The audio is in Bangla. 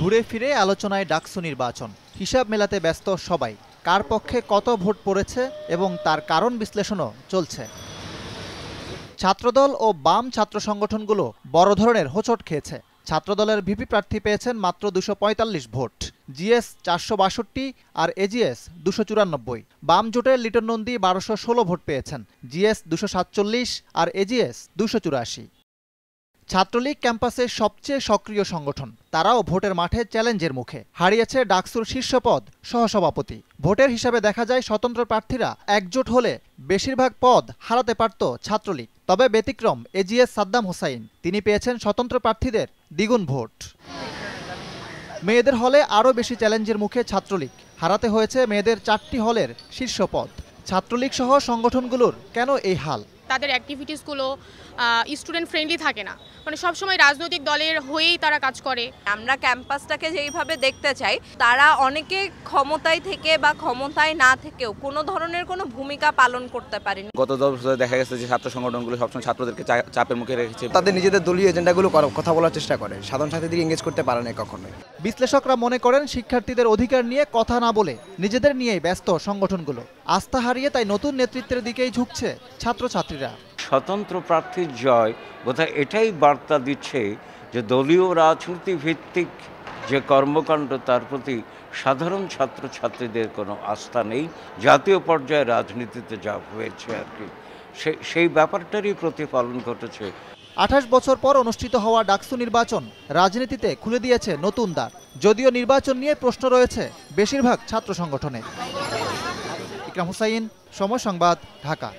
ঘুরে ফিরে আলোচনায় ডাকসু নির্বাচন। হিসাব মেলাতে ব্যস্ত সবাই। কার পক্ষে কত ভোট পড়েছে এবং তার কারণ বিশ্লেষণও চলছে। ছাত্রদল ও বাম ছাত্র সংগঠনগুলো বড় ধরনের হোঁচট খেয়েছে। ছাত্রদলের ভিপি প্রার্থী পেয়েছেন মাত্র 245 ভোট, জিএস 462 আর এজিএস 294। বাম জোটের লিটন নন্দী 1216 ভোট পেয়েছেন, জিএস 247 আর এজিএস 284। ছাত্রলীগ ক্যাম্পাসের সবচেয়ে সক্রিয় সংগঠন, তারাও ভোটের মাঠে চ্যালেঞ্জের মুখে। হারিয়েছে ডাকসুর শীর্ষ পদ সহসভাপতি। ভোটের হিসাবে দেখা যায় স্বতন্ত্র প্রার্থীরা একজোট হলে বেশিরভাগ পদ হারাতে পারত ছাত্রলীগ। তবে ব্যতিক্রম এজিএস সাদ্দাম হোসাইন, তিনি পেয়েছেন স্বতন্ত্র প্রার্থীদের দ্বিগুণ ভোট। মেয়েদের হলে আরও বেশি চ্যালেঞ্জের মুখে ছাত্রলীগ। হারাতে হয়েছে মেয়েদের 4টি হলের শীর্ষ পদ। ছাত্রলীগ সহ সংগঠনগুলোর কেন এই হাল? তাদের অ্যাক্টিভিটিসগুলো স্টুডেন্ট ফ্রেন্ডলি থাকে না, মানে সবসময় রাজনৈতিক দলের হয়েই তারা কাজ করে। আমরা ক্যাম্পাসটাকে যেইভাবে দেখতে চাই, তারা অনেকে ক্ষমতায় থেকে বা ক্ষমতায় না থেকেও কোনো ধরনের কোনো ভূমিকা পালন করতে পারেনি। গত 10 বছরে দেখা গেছে যে ছাত্র সংগঠনগুলো সবসময় ছাত্রদেরকে চাপের মুখে রেখেছে। তাদের নিজেদের দলীয় এজেন্ডাগুলো কথা বলার চেষ্টা করে, সাধারণ ছাত্রীদের এঙ্গেজ করতে পারে না কখনোই। বিশ্লেষকরা মনে করেন শিক্ষার্থীদের অধিকার নিয়ে কথা না বলে নিজেদের নিয়েই ব্যস্ত সংগঠনগুলো। আস্থা হারিয়ে তাই নতুন নেতৃত্বের দিকেই ঝুঁকছে ছাত্রছাত্রীরা। স্বতন্ত্র প্রার্থীর জয় বোধহয় এটাই বার্তা দিচ্ছে যে দলীয় রাজনীতি ভিত্তিক যে কর্মকাণ্ড তার প্রতি সাধারণ ছাত্রছাত্রীদের কোনো আস্থা নেই। জাতীয় পর্যায়ে রাজনীতিতে যা হয়েছে আর কি, সেই ব্যাপারটারই প্রতিফলন ঘটেছে। 28 বছর পর অনুষ্ঠিত হওয়া ডাকসু নির্বাচন রাজনীতিতে খুলে দিয়েছে নতুন দ্বার। যদিও নির্বাচন নিয়ে প্রশ্ন রয়েছে বেশিরভাগ ছাত্র সংগঠনে। ইকরাম হুসাইন, সময় সংবাদ, ঢাকা।